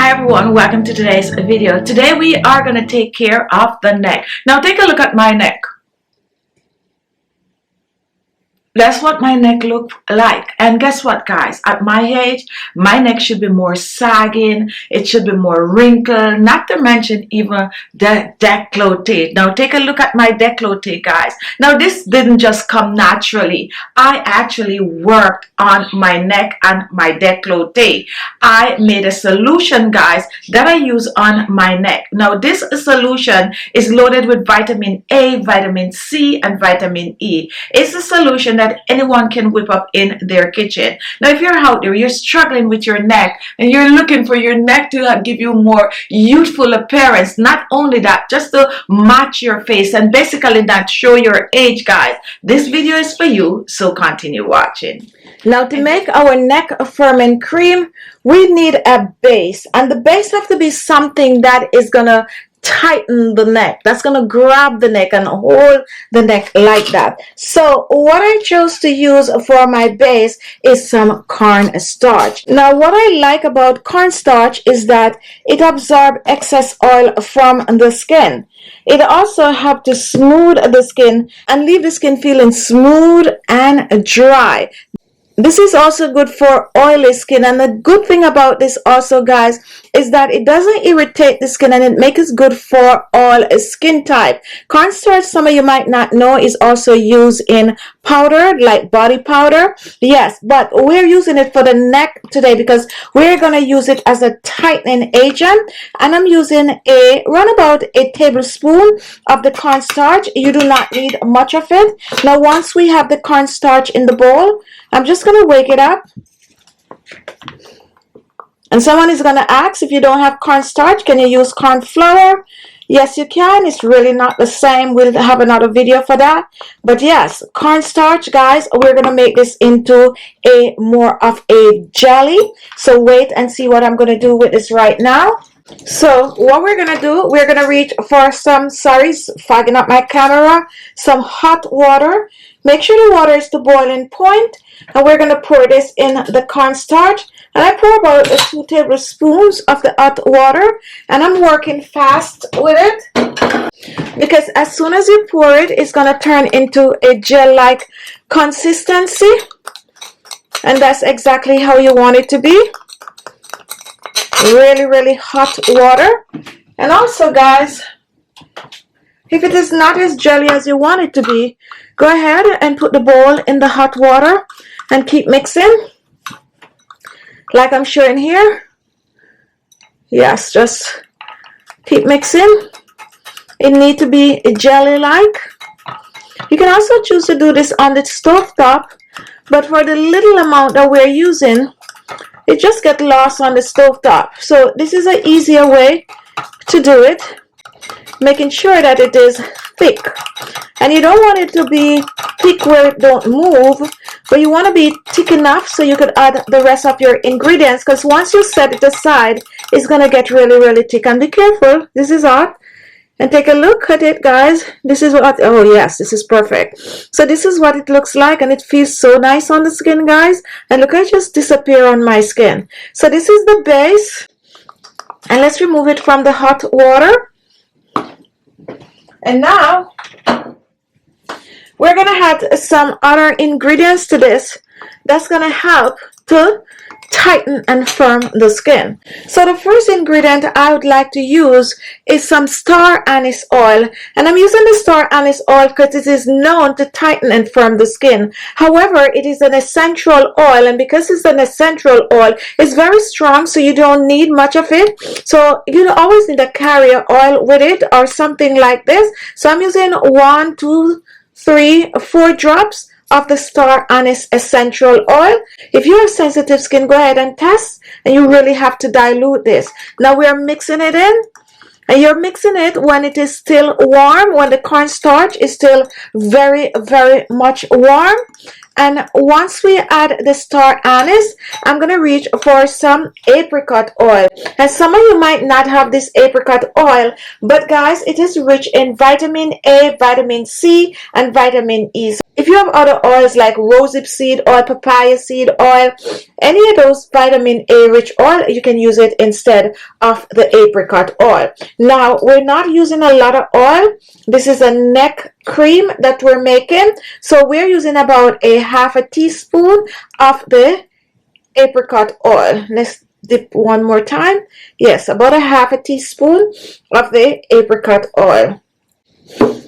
Hi everyone, welcome to today's video. Today we are going to take care of the neck. Now take a look at my neck. That's what my neck look like. And guess what, guys? At my age, my neck should be more sagging. It should be more wrinkled. Not to mention even the décolletage. Now take a look at my décolletage, guys. Now this didn't just come naturally. I actually worked on my neck and my décolletage. I made a solution, guys, that I use on my neck. Now this solution is loaded with vitamin A, vitamin C, and vitamin E. It's a solution that anyone can whip up in their kitchen. Now if you're out there, you're struggling with your neck and you're looking for your neck to give you more youthful appearance, not only that, just to match your face and basically not show your age, guys, this video is for you, so continue watching. Now to make our neck firming cream, we need a base, and the base have to be something that is gonna tighten the neck, that's gonna grab the neck and hold the neck like that. So what I chose to use for my base is some cornstarch. Now what I like about cornstarch is that it absorbs excess oil from the skin. It also helps to smooth the skin and leave the skin feeling smooth and dry. This is also good for oily skin, and the good thing about this also, guys, is that it doesn't irritate the skin and it makes it good for all skin type. Cornstarch, some of you might not know, is also used in powder, like body powder. Yes, but we're using it for the neck today because we're going to use it as a tightening agent, and I'm using around about a tablespoon of the cornstarch. You do not need much of it. Now once we have the cornstarch in the bowl, I'm just going to wake it up. And someone is going to ask, if you don't have cornstarch, can you use corn flour? Yes, you can. It's really not the same. We'll have another video for that. But yes, cornstarch, guys, we're going to make this into a more of a jelly. So wait and see what I'm going to do with this right now. So what we're going to do, we're going to reach for some, sorry, fogging up my camera, some hot water. Make sure the water is to boiling point, and we're going to pour this in the cornstarch. And I pour about 2 tablespoons of the hot water, and I'm working fast with it because as soon as you pour it, it's going to turn into a gel-like consistency, and that's exactly how you want it to be. Really hot water. And also, guys, if it is not as jelly as you want it to be, go ahead and put the bowl in the hot water and keep mixing like I'm showing here. Yes, just keep mixing. It needs to be jelly like. You can also choose to do this on the stove top, but for the little amount that we're using, it just gets lost on the stove top. So this is an easier way to do it, making sure that it is thick. And you don't want it to be thick where it don't move, but you want to be thick enough so you could add the rest of your ingredients, because once you set it aside, it's going to get really thick. And be careful, this is hot. And take a look at it, guys. This is what, oh yes, this is perfect. So this is what it looks like, and it feels so nice on the skin, guys. And look, it just disappear on my skin. So this is the base, and let's remove it from the hot water. And now we're gonna add some other ingredients to this that's gonna help to tighten and firm the skin. So the first ingredient I would like to use is some star anise oil, and I'm using the star anise oil because it is known to tighten and firm the skin. However, it is an essential oil, and because it's an essential oil, it's very strong, so you don't need much of it. So you always need a carrier oil with it or something like this. So I'm using 1, 2, 3, 4 drops of the star anise essential oil. If you have sensitive skin, go ahead and test, and you really have to dilute this. Now we are mixing it in, and you're mixing it when it is still warm, when the cornstarch is still very much warm. And once we add the star anise, I'm going to reach for some apricot oil. And some of you might not have this apricot oil, but guys, it is rich in vitamin A, vitamin C, and vitamin E. So if you have other oils like rosehip seed oil, papaya seed oil, any of those vitamin A rich oil, you can use it instead of the apricot oil. Now, we're not using a lot of oil. This is a neck cream that we're making. So we're using about a half a teaspoon of the apricot oil. Let's dip one more time. Yes, about a half a teaspoon of the apricot oil.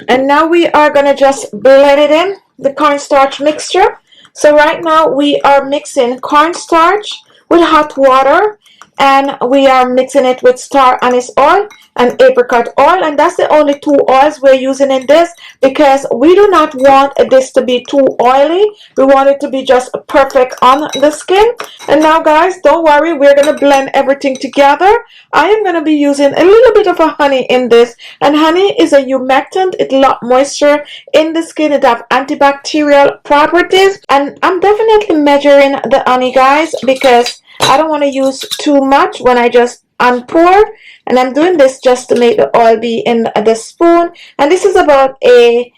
And now we are going to just blend it in, the cornstarch mixture. So right now we are mixing cornstarch with hot water, and we are mixing it with star anise oil and apricot oil, and that's the only two oils we're using in this because we do not want this to be too oily. We want it to be just perfect on the skin. And now guys, don't worry, we're going to blend everything together. I am going to be using a little bit of a honey in this, and honey is a humectant. It locks moisture in the skin. It has antibacterial properties, and I'm definitely measuring the honey, guys, because I don't want to use too much when I just unpour, and I'm doing this just to make the oil be in the spoon. And this is about a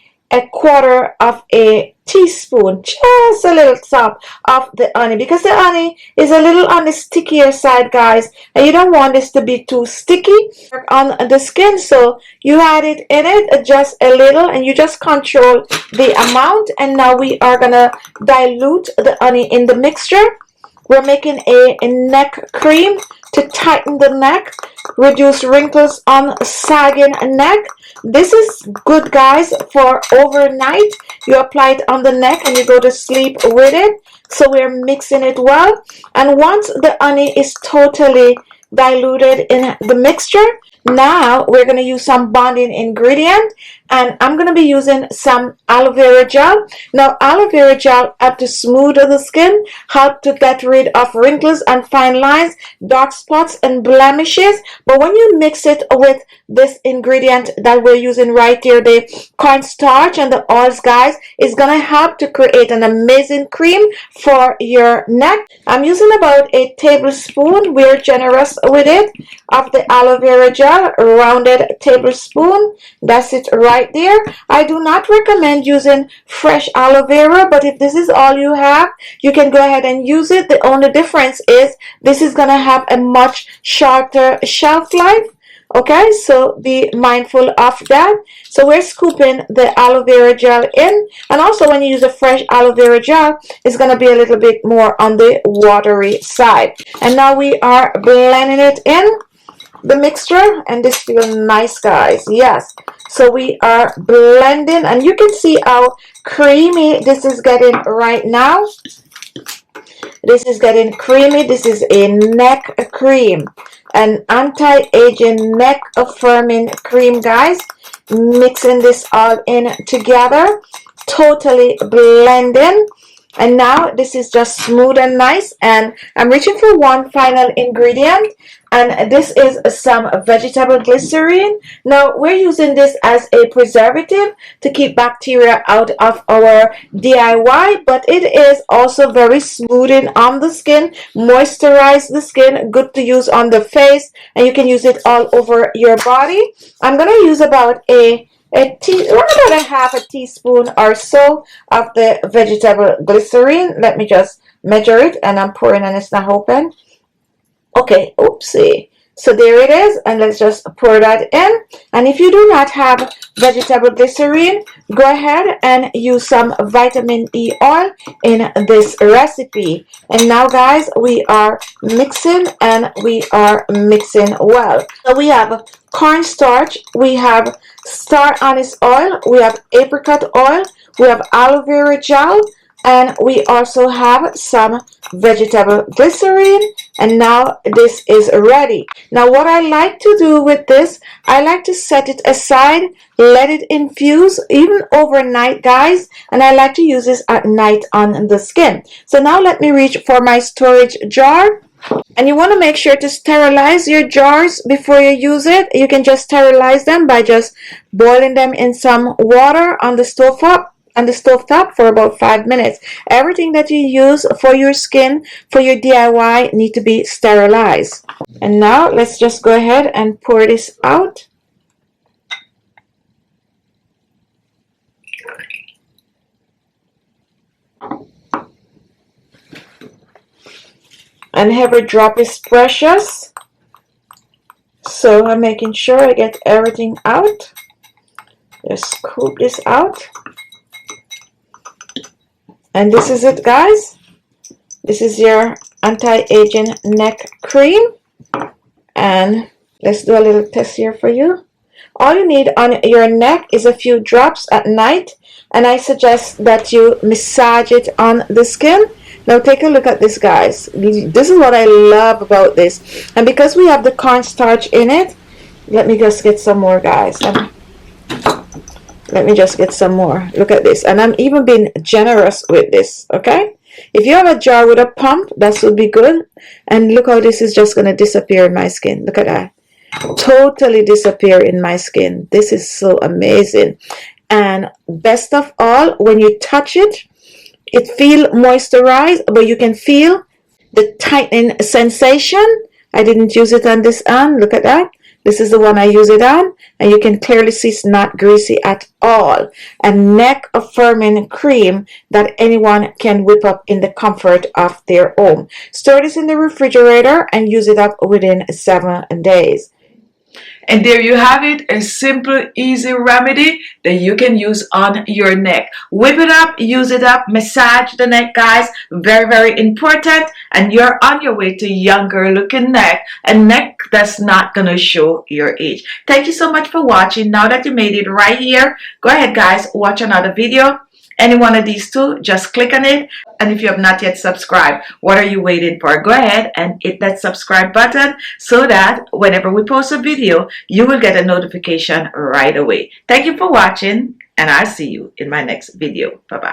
quarter of a teaspoon, just a little top of the honey, because the honey is a little on the stickier side, guys, and you don't want this to be too sticky on the skin. So you add it in it just a little, and you just control the amount. And now we are gonna dilute the honey in the mixture. We're making a neck cream to tighten the neck, reduce wrinkles on sagging neck. This is good, guys, for overnight. You apply it on the neck and you go to sleep with it. So we're mixing it well. And once the honey is totally diluted in the mixture, now we're going to use some bonding ingredient, and I'm going to be using some aloe vera gel. Now aloe vera gel help to smooth the skin, help to get rid of wrinkles and fine lines, dark spots and blemishes. But when you mix it with this ingredient that we're using right here, the cornstarch and the oils, guys, is going to help to create an amazing cream for your neck. I'm using about a tablespoon, we're generous with it, of the aloe vera gel, a rounded tablespoon. That's it right there. I do not recommend using fresh aloe vera, but if this is all you have, you can go ahead and use it. The only difference is this is going to have a much shorter shelf life. Okay, so be mindful of that. So we're scooping the aloe vera gel in, and also when you use a fresh aloe vera gel, it's going to be a little bit more on the watery side. And now we are blending it in the mixture, and this feels nice, guys. Yes, so we are blending, and you can see how creamy this is getting right now. This is getting creamy. This is a neck cream, an anti-aging neck affirming cream, guys. Mixing this all in together, totally blending. And now this is just smooth and nice, and I'm reaching for one final ingredient, and this is some vegetable glycerin. Now we're using this as a preservative to keep bacteria out of our DIY, but it is also very smoothing on the skin, moisturize the skin, good to use on the face, and you can use it all over your body. I'm going to use about around about a half a teaspoon or so of the vegetable glycerin. Let me just measure it, and I'm pouring and it's not open. Okay, oopsie. So there it is, and let's just pour that in. And if you do not have vegetable glycerin, go ahead and use some vitamin E oil in this recipe. And now, guys, we are mixing, and we are mixing well. So we have cornstarch, we have star anise oil, we have apricot oil, we have aloe vera gel, and we also have some vegetable glycerin. And now this is ready. Now what I like to do with this, I like to set it aside, let it infuse even overnight, guys, and I like to use this at night on the skin. So now let me reach for my storage jar. And you want to make sure to sterilize your jars before you use it. You can just sterilize them by just boiling them in some water on the stove top on the stove top for about 5 minutes. Everything that you use for your skin, for your DIY, need to be sterilized. And now let's just go ahead and pour this out. And every drop is precious, so I'm making sure I get everything out. Just scoop this out. And this is it, guys. This is your anti-aging neck cream. And let's do a little test here for you. All you need on your neck is a few drops at night, and I suggest that you massage it on the skin. Now take a look at this, guys. This is what I love about this. And because we have the cornstarch in it, let me just get some more, guys. Let me just get some more. Look at this. And I'm even being generous with this, okay? If you have a jar with a pump, that would be good. And look how this is just going to disappear in my skin. Look at that. Totally disappear in my skin. This is so amazing. And best of all, when you touch it, it feels moisturized, but you can feel the tightening sensation. I didn't use it on this arm. Look at that. This is the one I use it on, and you can clearly see it's not greasy at all. A neck affirming cream that anyone can whip up in the comfort of their home. Store this in the refrigerator and use it up within 7 days. And there you have it, a simple, easy remedy that you can use on your neck. Whip it up, use it up, massage the neck, guys. Very, very important. And you're on your way to younger looking neck, a neck that's not going to show your age. Thank you so much for watching. Now that you made it right here, go ahead, guys, watch another video. Any one of these two, just click on it. And if you have not yet subscribed, what are you waiting for? Go ahead and hit that subscribe button so that whenever we post a video, you will get a notification right away. Thank you for watching, and I'll see you in my next video. Bye-bye.